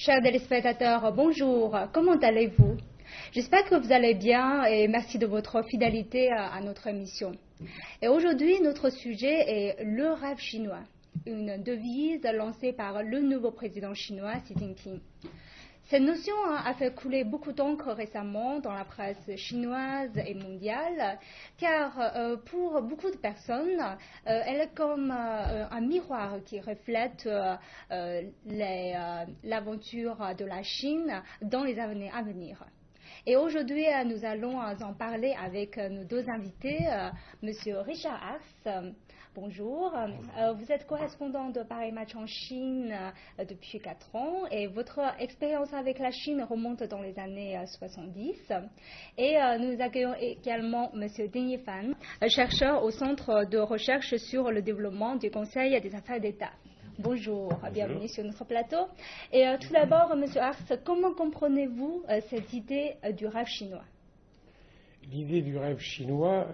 Chers téléspectateurs, bonjour, comment allez-vous? J'espère que vous allez bien et merci de votre fidélité à notre émission. Et aujourd'hui, notre sujet est le rêve chinois, une devise lancée par le nouveau président chinois Xi Jinping. Cette notion a fait couler beaucoup d'encre récemment dans la presse chinoise et mondiale, car pour beaucoup de personnes, elle est comme un miroir qui reflète l'aventure de la Chine dans les années à venir. Et aujourd'hui, nous allons en parler avec nos deux invités, Monsieur Richard Ars. Bonjour. Vous êtes correspondant de Paris Match en Chine depuis 4 ans et votre expérience avec la Chine remonte dans les années 70. Et nous accueillons également Monsieur Ding Yifan, chercheur au Centre de recherche sur le développement du Conseil des affaires d'État. Bonjour, bienvenue sur notre plateau. Et tout d'abord, Monsieur Ars, comment comprenez-vous cette idée du rêve chinois? L'idée du rêve chinois,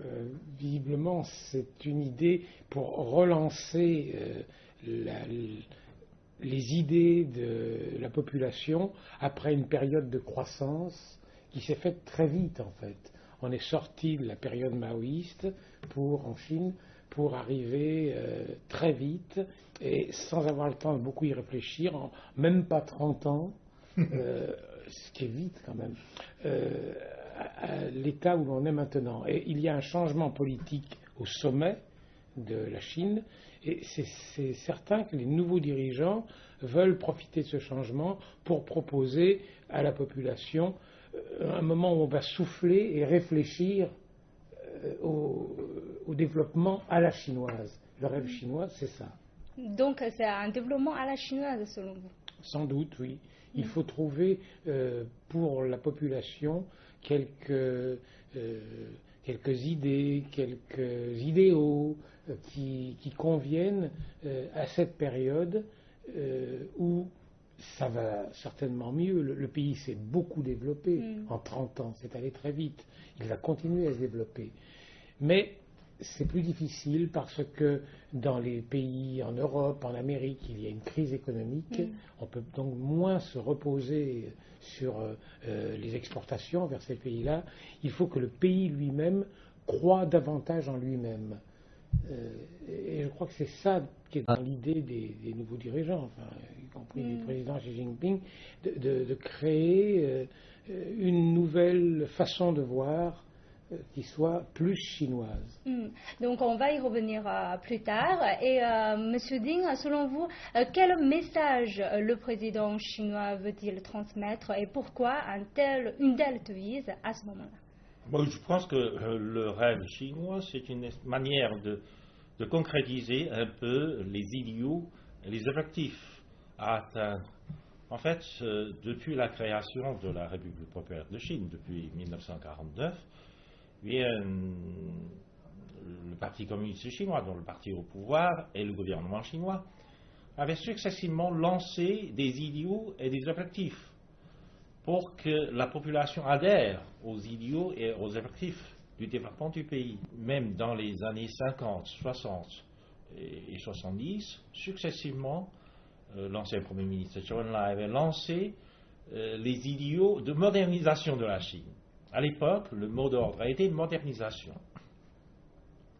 visiblement, c'est une idée pour relancer les idées de la population après une période de croissance qui s'est faite très vite, en fait. On est sorti de la période maoïste en Chine pour arriver très vite et sans avoir le temps de beaucoup y réfléchir, en même pas 30 ans, ce qui est vite quand même, à l'état où l'on est maintenant. Et il y a un changement politique au sommet de la Chine et c'est certain que les nouveaux dirigeants veulent profiter de ce changement pour proposer à la population un moment où on va souffler et réfléchir au développement à la chinoise. Le rêve chinois, c'est ça. Donc c'est un développement à la chinoise selon vous? Sans doute, oui. Il faut trouver pour la population quelques idées, quelques idéaux qui conviennent à cette période où ça va certainement mieux. Le pays s'est beaucoup développé en 30 ans, c'est allé très vite. Il va continuer à se développer. Mais c'est plus difficile parce que dans les pays en Europe, en Amérique, il y a une crise économique. On peut donc moins se reposer sur les exportations vers ces pays-là. Il faut que le pays lui-même croie davantage en lui-même. Et je crois que c'est ça qui est dans l'idée des nouveaux dirigeants, enfin, y compris du président Xi Jinping, de créer une nouvelle façon de voir qui soit plus chinoise. Donc on va y revenir plus tard. Et Monsieur Ding, selon vous, quel message le président chinois veut-il transmettre et pourquoi une telle devise à ce moment-là? Bon, je pense que le rêve chinois, c'est une manière de concrétiser un peu les idéaux et les objectifs à atteindre. En fait, depuis la création de la République populaire de Chine, depuis 1949, le Parti communiste chinois, dont le parti au pouvoir, et le gouvernement chinois, avaient successivement lancé des idéaux et des objectifs pour que la population adhère aux idéaux et aux objectifs du développement du pays. Même dans les années 50, 60 et 70, successivement, l'ancien Premier ministre Zhou Enlai avait lancé les idéaux de modernisation de la Chine. À l'époque, le mot d'ordre a été modernisation.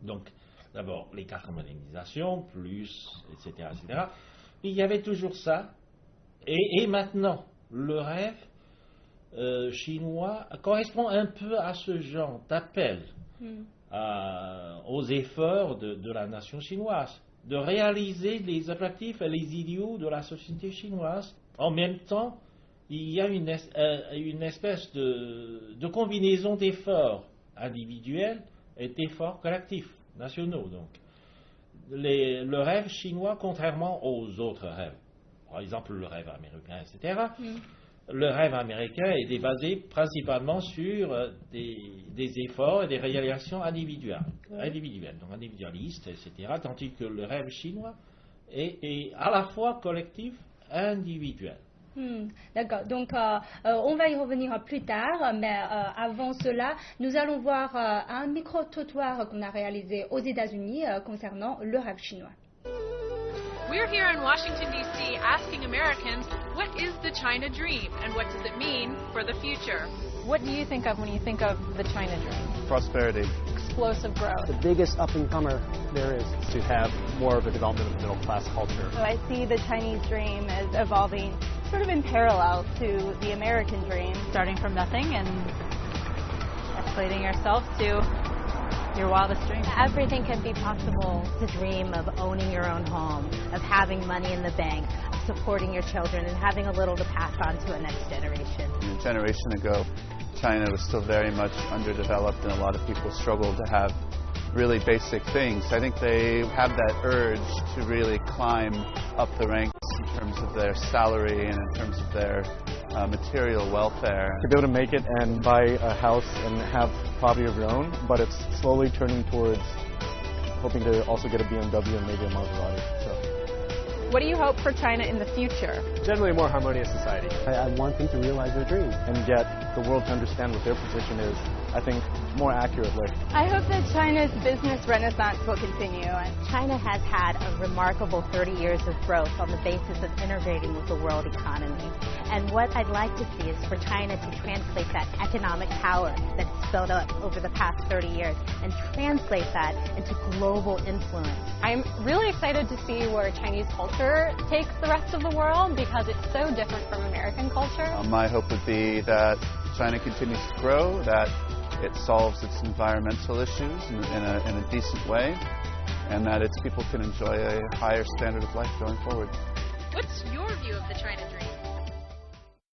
Donc, d'abord, les 4 modernisations, plus, etc., etc. Il y avait toujours ça. Et maintenant, le rêve chinois correspond un peu à ce genre d'appel aux efforts de la nation chinoise, de réaliser les objectifs et les idéaux de la société chinoise. En même temps, il y a une espèce de combinaison d'efforts individuels et d'efforts collectifs, nationaux. Donc, le rêve chinois, contrairement aux autres rêves, par exemple le rêve américain, etc., le rêve américain est basé principalement sur des efforts et des réalisations individuelles, donc individualistes, etc., tandis que le rêve chinois est à la fois collectif et individuel. D'accord, donc on va y revenir plus tard, mais avant cela, nous allons voir un micro-trottoir qu'on a réalisé aux États-Unis concernant le rêve chinois. We're here in Washington, D.C. asking Americans, what is the China dream and what does it mean for the future? What do you think of when you think of the China dream? Prosperity. Explosive growth. The biggest up-and-comer there is. To have more of a development of the middle-class culture. So I see the Chinese dream as evolving sort of in parallel to the American dream. Starting from nothing and escalating yourself to your wildest dream. Everything can be possible. The dream of owning your own home, of having money in the bank, supporting your children, and having a little to pass on to a next generation. A generation ago, China was still very much underdeveloped, and a lot of people struggled to have really basic things. I think they have that urge to really climb up the ranks in terms of their salary and in terms of their material welfare. To be able to make it and buy a house and have property of your own, but it's slowly turning towards hoping to also get a BMW and maybe a Maserati. So. What do you hope for China in the future? Generally a more harmonious society. I want them to realize their dreams and get the world to understand what their position is, I think, more accurately. I hope that China's business renaissance will continue. China has had a remarkable 30 years of growth on the basis of integrating with the world economy. And what I'd like to see is for China to translate that economic power that's built up over the past 30 years and translate that into global influence. I'm really excited to see where Chinese culture takes the rest of the world because it's so different from American culture. My hope would be that China continues to grow, that it solves its environmental issues in a decent way, and that its people can enjoy a higher standard of life going forward. What's your view of the China dream?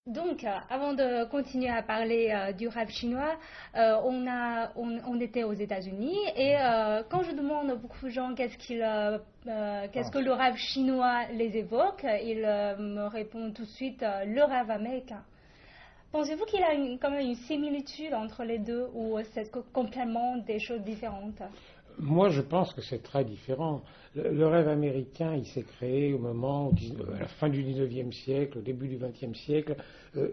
Donc, avant de continuer à parler du rêve chinois, on était aux États-Unis et quand je demande à beaucoup de gens qu'est-ce que le rêve chinois les évoque, ils me répondent tout de suite le rêve américain. Pensez-vous qu'il y a quand même une similitude entre les deux ou c'est complètement des choses différentes? Moi, je pense que c'est très différent. Le rêve américain, il s'est créé au moment, à la fin du 19e siècle, au début du 20e siècle,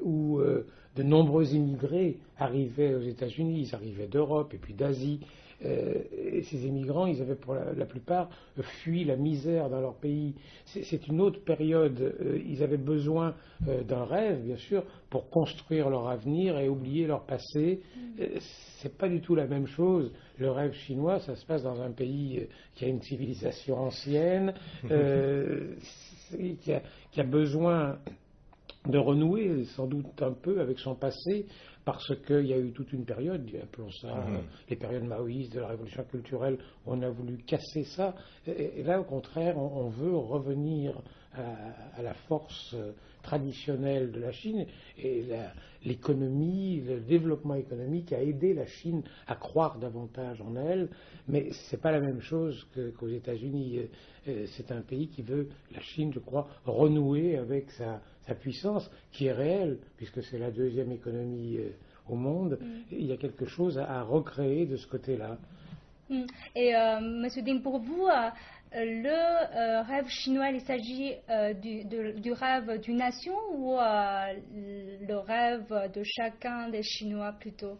où de nombreux immigrés arrivaient aux États-Unis. Ils arrivaient d'Europe et puis d'Asie. Et ces immigrants, ils avaient pour la plupart fui la misère dans leur pays. C'est une autre période. Ils avaient besoin d'un rêve, bien sûr, pour construire leur avenir et oublier leur passé. C'est pas du tout la même chose. Le rêve chinois, ça se passe dans un pays qui a une civilisation ancienne, qui a besoin de renouer sans doute un peu avec son passé, parce qu'il y a eu toute une période, appelons ça les périodes maoïstes de la révolution culturelle, où on a voulu casser ça. Et là, au contraire, on veut revenir à la force traditionnelle de la Chine, et l'économie, le développement économique a aidé la Chine à croire davantage en elle, mais c'est pas la même chose qu'aux États-Unis. C'est un pays qui veut, la Chine, je crois, renouer avec sa puissance, qui est réelle, puisque c'est la deuxième économie au monde. Il y a quelque chose à recréer de ce côté-là. Et Monsieur Ding, pour vous, le rêve chinois, il s'agit du rêve d'une nation ou le rêve de chacun des Chinois plutôt?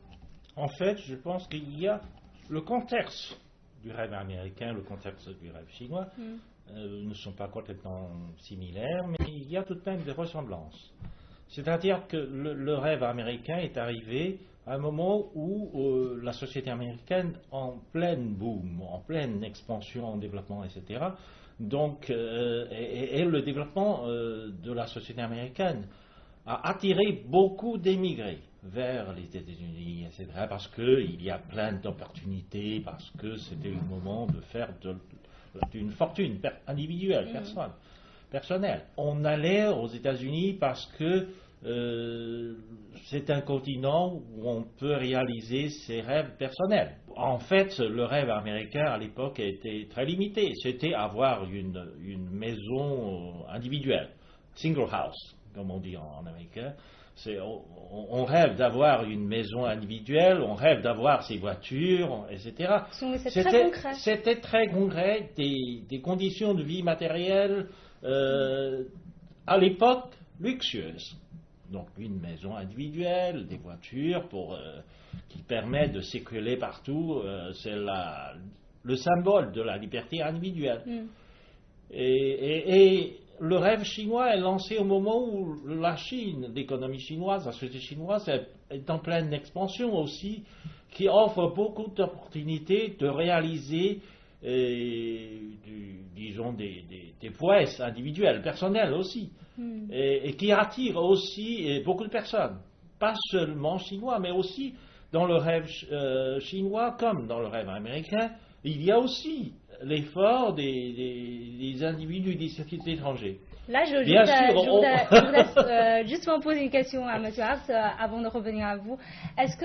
En fait, je pense qu'il y a le contexte du rêve américain, le contexte du rêve chinois ne sont pas complètement similaires, mais il y a tout de même des ressemblances. C'est-à-dire que le rêve américain est arrivé à un moment où la société américaine, en pleine boom, en pleine expansion, en développement, etc., donc, et le développement de la société américaine a attiré beaucoup d'émigrés vers les États-Unis, etc., parce qu'il y a plein d'opportunités, parce que c'était le moment de faire d'une fortune individuelle, personnelle. On allait aux États-Unis parce que c'est un continent où on peut réaliser ses rêves personnels. En fait, le rêve américain à l'époque était très limité. C'était avoir une maison individuelle, single house, comme on dit en américain. On rêve d'avoir une maison individuelle, on rêve d'avoir ses voitures, etc. C'était très concret, des conditions de vie matérielles à l'époque luxueuses. Donc une maison individuelle, des voitures qui permettent de circuler partout, c'est le symbole de la liberté individuelle. Et le rêve chinois est lancé au moment où la Chine, l'économie chinoise, la société chinoise est en pleine expansion aussi, qui offre beaucoup d'opportunités de réaliser, disons, des prouesses individuelles, personnelles aussi, et qui attire aussi beaucoup de personnes, pas seulement chinois, mais aussi dans le rêve chinois comme dans le rêve américain, il y a aussi l'effort des individus des sociétés étrangers. Là, je voudrais justement poser une question à M. Hars avant de revenir à vous. Est-ce que,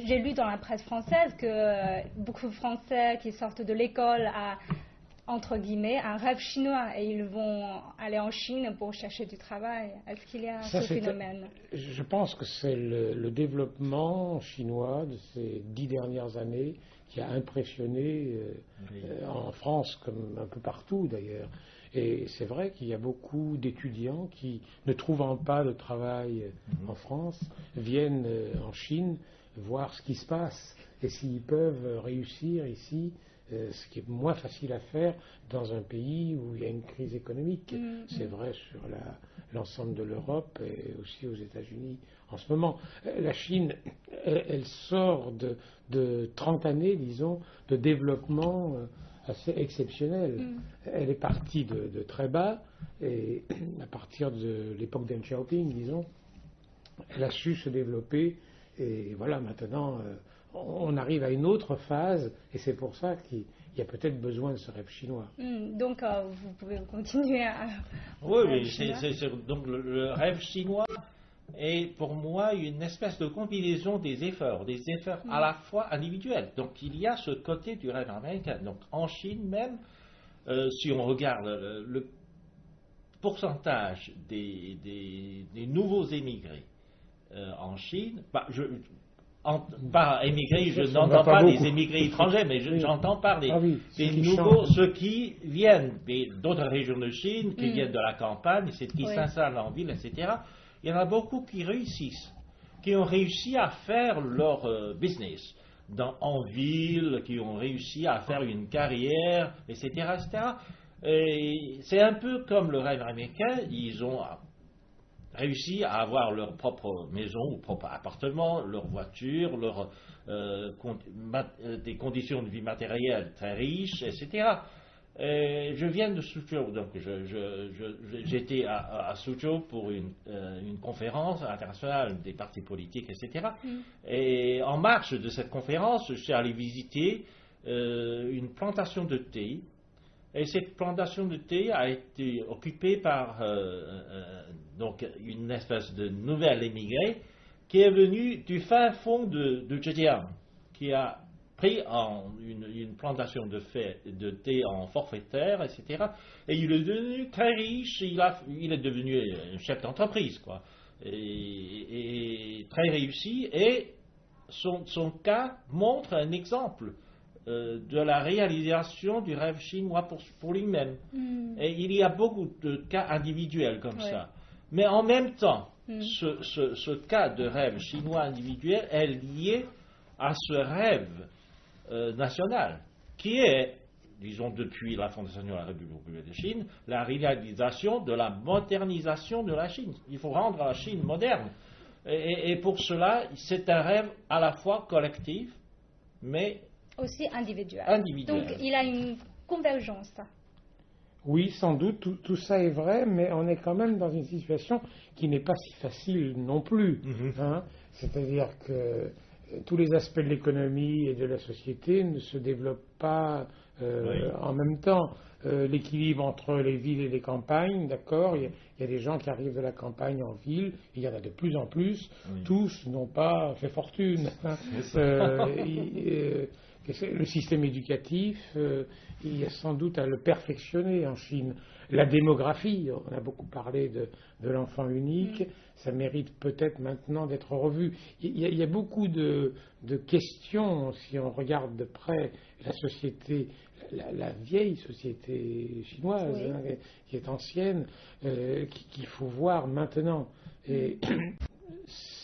j'ai lu dans la presse française que beaucoup de Français qui sortent de l'école à, entre guillemets, un rêve chinois et ils vont aller en Chine pour chercher du travail. Est-ce qu'il y a ce phénomène? Je pense que c'est le développement chinois de ces 10 dernières années qui a impressionné en France comme un peu partout d'ailleurs. Et c'est vrai qu'il y a beaucoup d'étudiants qui, ne trouvant pas de travail en France, viennent en Chine voir ce qui se passe et s'ils peuvent réussir ici, ce qui est moins facile à faire dans un pays où il y a une crise économique. C'est vrai sur l'ensemble de l'Europe et aussi aux États-Unis en ce moment. La Chine, elle sort de 30 années, disons, de développement assez exceptionnel. Elle est partie de très bas et à partir de l'époque d'Deng Xiaoping, disons, elle a su se développer et voilà, maintenant on arrive à une autre phase et c'est pour ça qu'il y a peut-être besoin de ce rêve chinois. Donc vous pouvez continuer à... Oui, donc le rêve chinois est pour moi une espèce de combinaison des efforts à la fois individuels. Donc il y a ce côté du rêve américain. Donc en Chine même, si on regarde le pourcentage des nouveaux émigrés en Chine, par émigrés, je n'entends pas des émigrés étrangers, mais j'entends par des nouveaux, ceux qui viennent d'autres régions de Chine, qui viennent de la campagne, qui s'installent en ville, etc. Il y en a beaucoup qui réussissent, qui ont réussi à faire leur business en ville, qui ont réussi à faire une carrière, etc. etc. Et c'est un peu comme le rêve américain, ils ont réussi à avoir leur propre maison ou propre appartement, leur voiture, des conditions de vie matérielles très riches, etc. Je viens de Suzhou, donc j'étais à Suzhou pour une conférence internationale des partis politiques, etc. Et en marge de cette conférence, je suis allé visiter une plantation de thé. Et cette plantation de thé a été occupée par donc une espèce de nouvelle émigrée qui est venue du fin fond de Zhejiang, qui a pris une plantation de thé en forfaitaire, etc. Et il est devenu très riche, il est devenu un chef d'entreprise, quoi, et très réussi. Et son cas montre un exemple de la réalisation du rêve chinois pour lui-même. Et il y a beaucoup de cas individuels comme ça. Mais en même temps, ce cas de rêve chinois individuel est lié à ce rêve national, qui est, disons depuis la fondation de la République populaire de Chine, la réalisation de la modernisation de la Chine. Il faut rendre la Chine moderne. Et pour cela, c'est un rêve à la fois collectif, mais aussi individuel. Donc il y a une convergence. Oui, sans doute, tout ça est vrai, mais on est quand même dans une situation qui n'est pas si facile non plus. C'est-à-dire que tous les aspects de l'économie et de la société ne se développent pas en même temps. L'équilibre entre les villes et les campagnes, d'accord, il y a des gens qui arrivent de la campagne en ville, il y en a de plus en plus, tous n'ont pas fait fortune. Le système éducatif, il y a sans doute à le perfectionner en Chine. La démographie, on a beaucoup parlé de l'enfant unique, ça mérite peut-être maintenant d'être revu. Il y a beaucoup de questions, si on regarde de près la société, la vieille société chinoise, qui est ancienne, qu'il faut voir maintenant. Et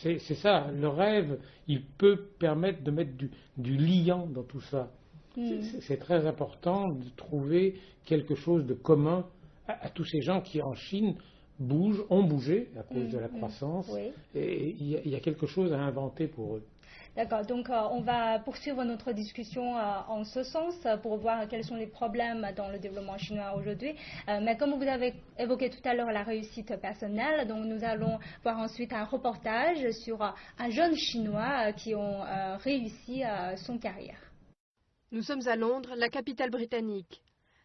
c'est ça, le rêve, il peut permettre de mettre du liant dans tout ça. C'est très important de trouver quelque chose de commun à tous ces gens qui, en Chine, ont bougé à cause de la croissance, et il y a quelque chose à inventer pour eux. D'accord, donc on va poursuivre notre discussion en ce sens pour voir quels sont les problèmes dans le développement chinois aujourd'hui. Mais comme vous avez évoqué tout à l'heure la réussite personnelle, donc nous allons voir ensuite un reportage sur un jeune Chinois qui a réussi son carrière. Nous sommes à Londres, la capitale britannique.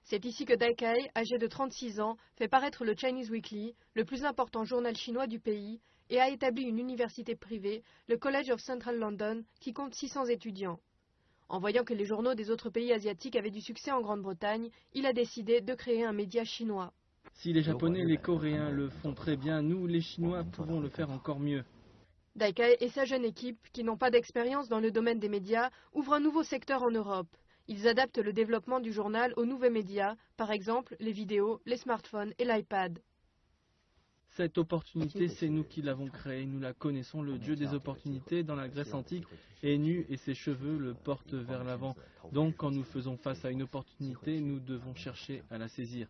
C'est ici que Dai Kai, âgé de 36 ans, fait paraître le Chinese Weekly, le plus important journal chinois du pays, et a établi une université privée, le College of Central London, qui compte 600 étudiants. En voyant que les journaux des autres pays asiatiques avaient du succès en Grande-Bretagne, il a décidé de créer un média chinois. Si les Japonais et les Coréens le font très bien, nous, les Chinois, pouvons le faire encore mieux. Dai Kai et sa jeune équipe, qui n'ont pas d'expérience dans le domaine des médias, ouvrent un nouveau secteur en Europe. Ils adaptent le développement du journal aux nouveaux médias, par exemple les vidéos, les smartphones et l'iPad. Cette opportunité, c'est nous qui l'avons créée. Nous la connaissons. Le dieu des opportunités dans la Grèce antique est nu et ses cheveux le portent vers l'avant. Donc, quand nous faisons face à une opportunité, nous devons chercher à la saisir.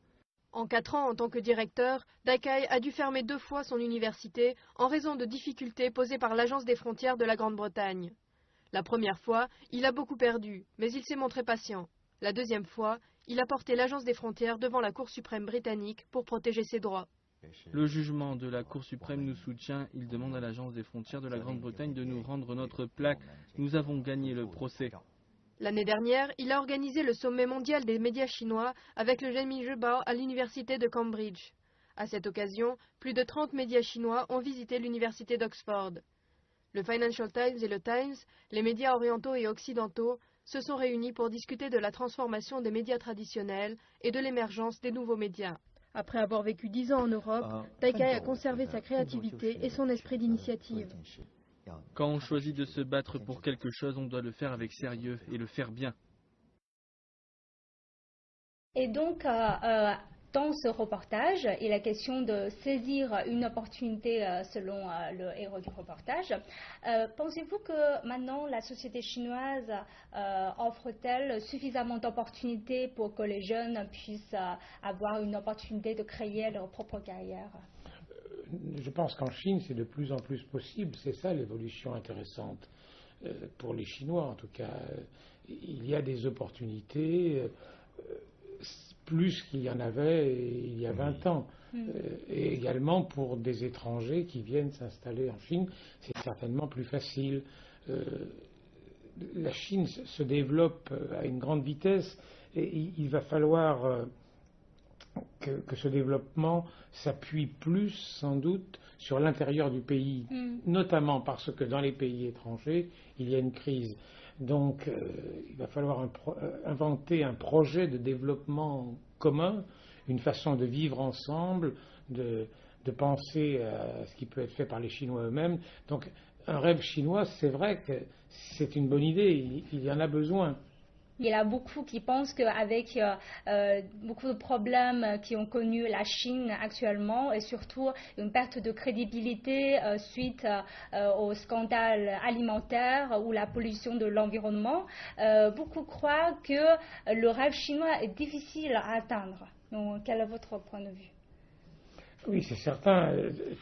En 4 ans, en tant que directeur, Dai Kai a dû fermer 2 fois son université en raison de difficultés posées par l'Agence des frontières de la Grande-Bretagne. La première fois, il a beaucoup perdu, mais il s'est montré patient. La deuxième fois, il a porté l'Agence des frontières devant la Cour suprême britannique pour protéger ses droits. Le jugement de la Cour suprême nous soutient. Il demande à l'Agence des frontières de la Grande-Bretagne de nous rendre notre plaque. Nous avons gagné le procès. L'année dernière, il a organisé le sommet mondial des médias chinois avec le Zhenmin Zhibao à l'université de Cambridge. À cette occasion, plus de 30 médias chinois ont visité l'université d'Oxford. Le Financial Times et le Times, les médias orientaux et occidentaux, se sont réunis pour discuter de la transformation des médias traditionnels et de l'émergence des nouveaux médias. Après avoir vécu 10 ans en Europe, Dai Kai a conservé sa créativité et son esprit d'initiative. Quand on choisit de se battre pour quelque chose, on doit le faire avec sérieux et le faire bien. Et donc, dans ce reportage, il est question de saisir une opportunité selon le héros du reportage. Pensez-vous que maintenant la société chinoise offre-t-elle suffisamment d'opportunités pour que les jeunes puissent avoir une opportunité de créer leur propre carrière? Je pense qu'en Chine, c'est de plus en plus possible. C'est ça l'évolution intéressante. Pour les Chinois, en tout cas, il y a des opportunités plus qu'il y en avait il y a 20 ans. Et également pour des étrangers qui viennent s'installer en Chine, c'est certainement plus facile. La Chine se développe à une grande vitesse et il va falloir que ce développement s'appuie plus, sans doute, sur l'intérieur du pays, notamment parce que dans les pays étrangers, il y a une crise. Donc, il va falloir inventer un projet de développement commun, une façon de vivre ensemble, de penser à ce qui peut être fait par les Chinois eux-mêmes. Donc, un rêve chinois, c'est vrai que c'est une bonne idée, il y en a besoin. Il y en a beaucoup qui pensent qu'avec beaucoup de problèmes qui ont connu la Chine actuellement et surtout une perte de crédibilité suite au scandale alimentaire ou la pollution de l'environnement, beaucoup croient que le rêve chinois est difficile à atteindre. Donc, quel est votre point de vue? Oui, c'est certain,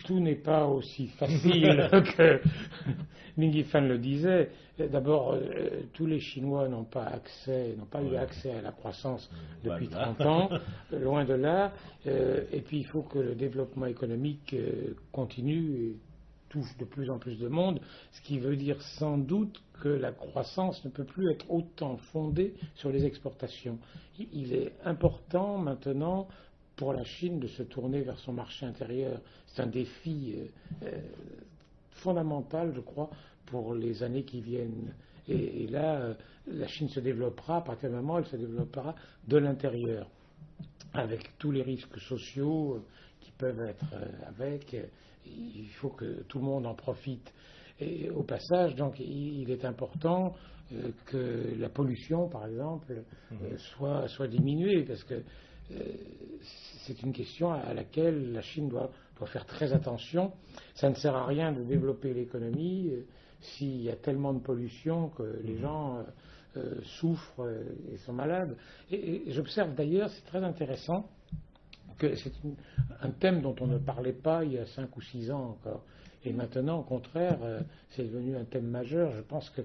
tout n'est pas aussi facile que Ming Yifan le disait. D'abord, tous les Chinois n'ont pas eu accès à la croissance depuis 30 ans, loin de là. Et puis, il faut que le développement économique continue et touche de plus en plus de monde, ce qui veut dire sans doute que la croissance ne peut plus être autant fondée sur les exportations. Il est important maintenant pour la Chine de se tourner vers son marché intérieur. C'est un défi fondamental, je crois, pour les années qui viennent. Et là, la Chine se développera, à partir du moment où elle se développera de l'intérieur, avec tous les risques sociaux qui peuvent être avec. Il faut que tout le monde en profite. Et au passage, donc, il est important que la pollution, par exemple, soit diminuée, parce que c'est une question à laquelle la Chine doit faire très attention. Ça ne sert à rien de développer l'économie s'il y a tellement de pollution que les gens souffrent et sont malades. Et j'observe d'ailleurs, c'est très intéressant, que c'est un thème dont on ne parlait pas il y a 5 ou 6 ans encore. Et maintenant, au contraire, c'est devenu un thème majeur. Je pense que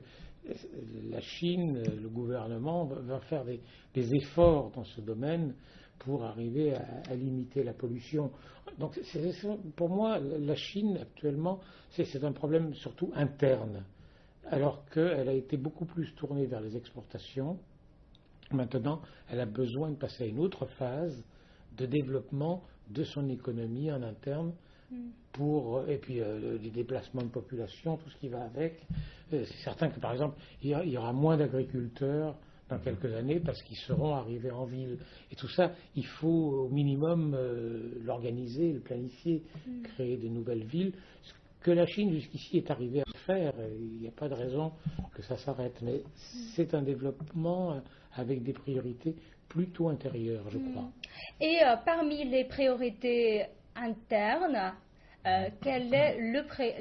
la Chine, le gouvernement, va faire des efforts dans ce domaine pour arriver à limiter la pollution. Donc, pour moi, la Chine, actuellement, c'est un problème surtout interne, alors qu'elle a été beaucoup plus tournée vers les exportations. Maintenant, elle a besoin de passer à une autre phase de développement de son économie en interne, et puis les déplacements de population, tout ce qui va avec. C'est certain que, par exemple, il y aura moins d'agriculteurs dans quelques années parce qu'ils seront arrivés en ville. Et tout ça, il faut au minimum l'organiser, le planifier, créer de nouvelles villes. Ce que la Chine jusqu'ici est arrivée à faire, il n'y a pas de raison que ça s'arrête. Mais c'est un développement avec des priorités plutôt intérieures, je crois. Et parmi les priorités internes, quelle est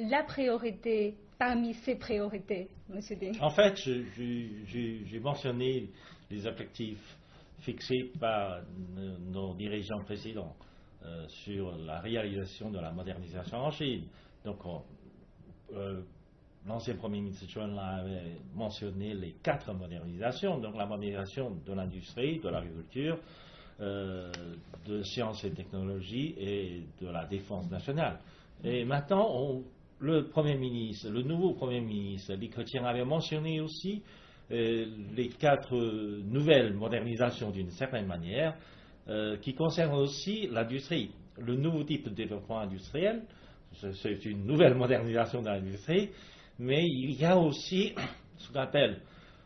la priorité parmi ces priorités, M. Ding? En fait, j'ai mentionné les objectifs fixés par nos dirigeants précédents sur la réalisation de la modernisation en Chine. Donc, l'ancien Premier ministre Chun avait mentionné les 4 modernisations, donc la modernisation de l'industrie, de l'agriculture, de sciences et technologies et de la défense nationale. Et maintenant, le nouveau Premier ministre, Li Keqiang, avait mentionné aussi les 4 nouvelles modernisations d'une certaine manière, qui concernent aussi l'industrie. Le nouveau type de développement industriel, c'est une nouvelle modernisation de l'industrie, mais il y a aussi ce qu'on appelle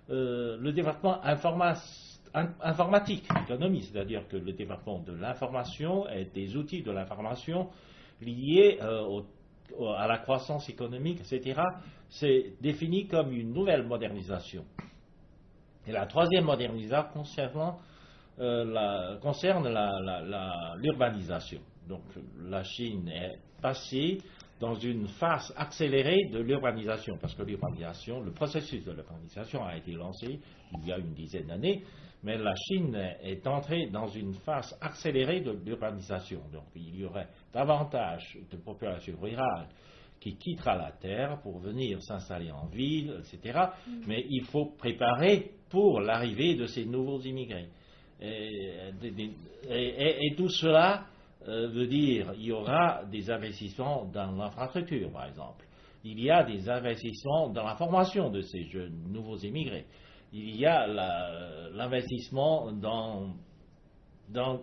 le développement informatique, l'économie, c'est-à-dire que le développement de l'information et des outils de l'information liés à la croissance économique, etc., c'est défini comme une nouvelle modernisation. Et la 3e modernisation concerne l'urbanisation. Donc la Chine est passée dans une phase accélérée de l'urbanisation, parce que l'urbanisation, le processus de l'urbanisation a été lancé il y a une dizaine d'années, mais la Chine est entrée dans une phase accélérée de l'urbanisation. Donc il y aurait davantage de population rurale qui quittera la terre pour venir s'installer en ville, etc. Mais il faut préparer pour l'arrivée de ces nouveaux immigrés. Et tout cela veut dire qu'il y aura des investissements dans l'infrastructure, par exemple. Il y a des investissements dans la formation de ces jeunes nouveaux immigrés. Il y a l'investissement dans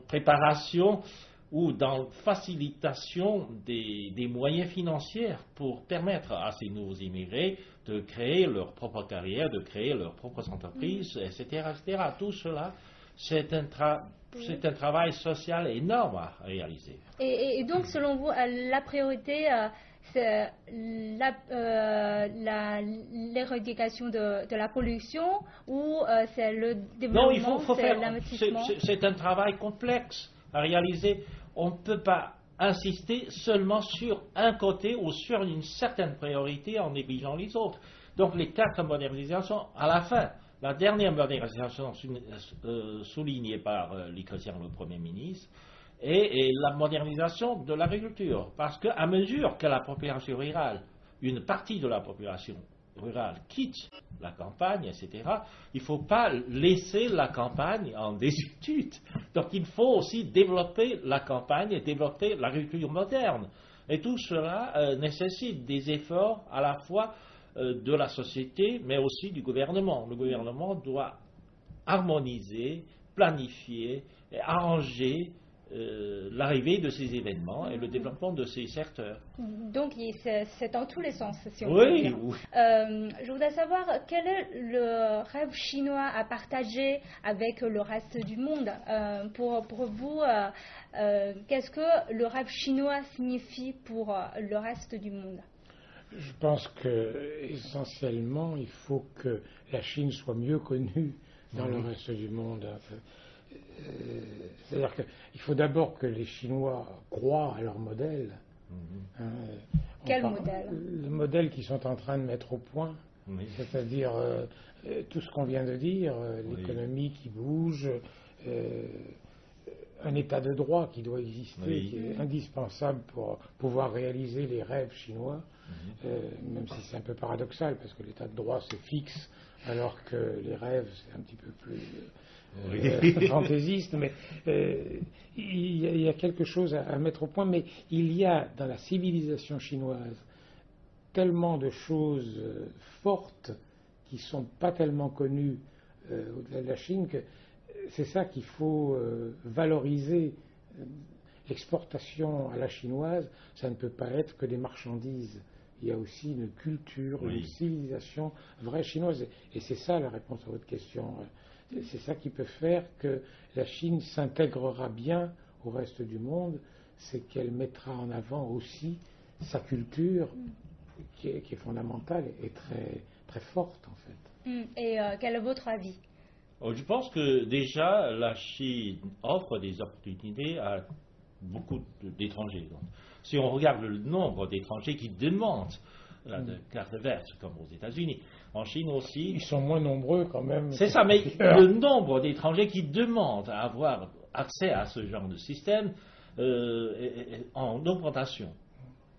préparation ou dans facilitation des moyens financiers pour permettre à ces nouveaux immigrés de créer leur propre carrière, de créer leurs propres entreprises, etc., etc. Tout cela, c'est un travail social énorme à réaliser. Et donc, selon vous, la priorité, c'est l'éradication de la pollution ou c'est le développement, c'est l'investissement? C'est un travail complexe à réaliser. On ne peut pas insister seulement sur un côté ou sur une certaine priorité en négligeant les autres. Donc les 4 modernisations, à la fin, la dernière modernisation soulignée par Li Keqiang, le Premier ministre, est la modernisation de l'agriculture. Parce qu'à mesure que la population rurale, une partie de la population rurale quitte la campagne, etc., il ne faut pas laisser la campagne en désuétude. Donc il faut aussi développer la campagne et développer l'agriculture moderne. Et tout cela nécessite des efforts à la fois de la société, mais aussi du gouvernement. Le gouvernement doit harmoniser, planifier et arranger l'arrivée de ces événements et le développement de ces secteurs. Donc c'est dans tous les sens, si on peut dire. Oui. Je voudrais savoir quel est le rêve chinois à partager avec le reste du monde. Pour vous, qu'est-ce que le rêve chinois signifie pour le reste du monde? Je pense que essentiellement, il faut que la Chine soit mieux connue dans le reste du monde. C'est-à-dire qu'il faut d'abord que les Chinois croient à leur modèle. Quel modèle? Le modèle qu'ils sont en train de mettre au point Oui. C'est-à-dire tout ce qu'on vient de dire, l'économie qui bouge, un état de droit qui doit exister, qui est indispensable pour pouvoir réaliser les rêves chinois, même si c'est un peu paradoxal, parce que l'état de droit c'est fixe, alors que les rêves c'est un petit peu plus fantaisiste, mais il y a quelque chose à mettre au point, mais il y a dans la civilisation chinoise tellement de choses fortes qui ne sont pas tellement connues au-delà de la Chine que c'est ça qu'il faut valoriser. L'exportation à la chinoise, ça ne peut pas être que des marchandises. Il y a aussi une culture, une civilisation vraie chinoise. Et c'est ça la réponse à votre question. C'est ça qui peut faire que la Chine s'intégrera bien au reste du monde, c'est qu'elle mettra en avant aussi sa culture qui est fondamentale et très, très forte en fait. Et quel est votre avis? Je pense que déjà la Chine offre des opportunités à beaucoup d'étrangers. Si on regarde le nombre d'étrangers qui demandent la carte verte, comme aux États-Unis, en Chine aussi. Ils sont moins nombreux quand même. C'est ça, mais le nombre d'étrangers qui demandent à avoir accès à ce genre de système est en augmentation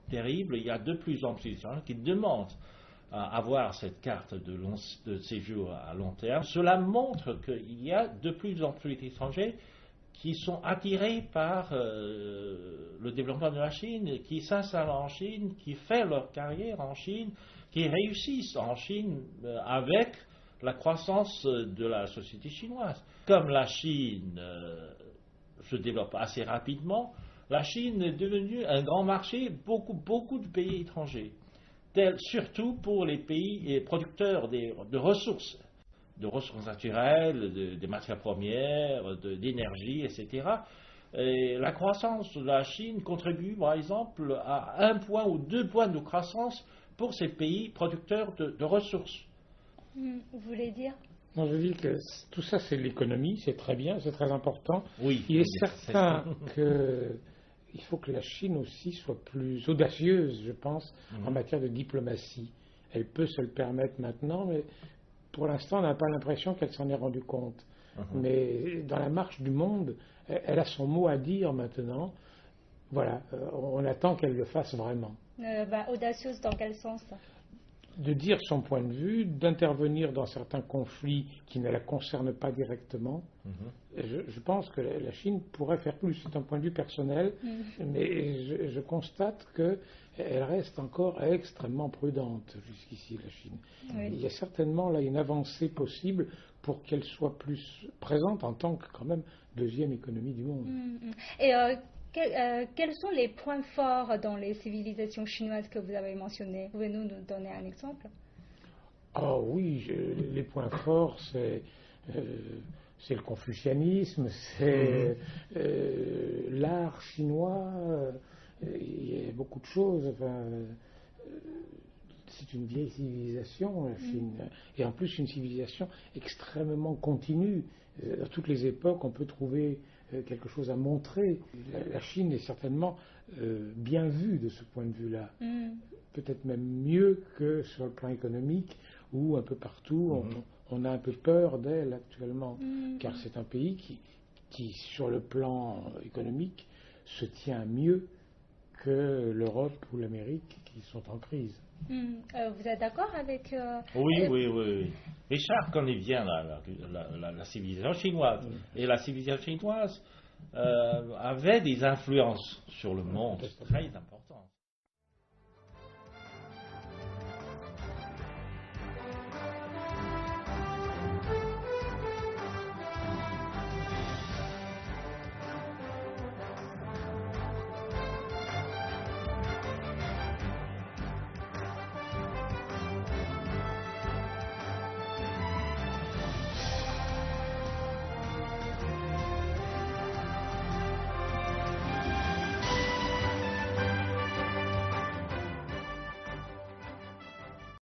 terrible. Il y a de plus en plus de gens qui demandent à avoir cette carte de séjour à long terme. Cela montre qu'il y a de plus en plus d'étrangers qui sont attirés par le développement de la Chine, qui s'installent en Chine, qui font leur carrière en Chine, qui réussissent en Chine avec la croissance de la société chinoise. Comme la Chine se développe assez rapidement, la Chine est devenue un grand marché, beaucoup de pays étrangers, surtout pour les pays producteurs de ressources naturelles, des matières premières, d'énergie, etc. Et la croissance de la Chine contribue, par exemple, à 1 point ou 2 points de croissance pour ces pays producteurs de ressources. Vous voulez dire? Non, je dis que tout ça, c'est l'économie, c'est très bien, c'est très important. Oui, il est certain qu'il faut que la Chine aussi soit plus audacieuse, je pense, en matière de diplomatie. Elle peut se le permettre maintenant, mais pour l'instant, on n'a pas l'impression qu'elle s'en est rendue compte. Mais dans la marche du monde, elle a son mot à dire maintenant. Voilà, on attend qu'elle le fasse vraiment. Audacieuse dans quel sens? De dire son point de vue, d'intervenir dans certains conflits qui ne la concernent pas directement. Je pense que la Chine pourrait faire plus. C'est un point de vue personnel, mais je constate qu'elle reste encore extrêmement prudente jusqu'ici, la Chine. Il y a certainement là une avancée possible pour qu'elle soit plus présente en tant que quand même deuxième économie du monde. Et quels sont les points forts dans les civilisations chinoises que vous avez mentionnées? Pouvez-vous nous donner un exemple? Ah oui, les points forts, c'est le confucianisme, c'est l'art chinois, il y a beaucoup de choses. Enfin, c'est une vieille civilisation, la Chine, et en plus une civilisation extrêmement continue. Dans toutes les époques, on peut trouver quelque chose à montrer. La Chine est certainement bien vue de ce point de vue-là. Peut-être même mieux que sur le plan économique, où un peu partout on a un peu peur d'elle actuellement, car c'est un pays qui, sur le plan économique, se tient mieux que l'Europe ou l'Amérique qui sont en crise. Vous êtes d'accord avec... Oui. Richard connaît bien la civilisation chinoise. Et la civilisation chinoise avait des influences sur le monde très importantes.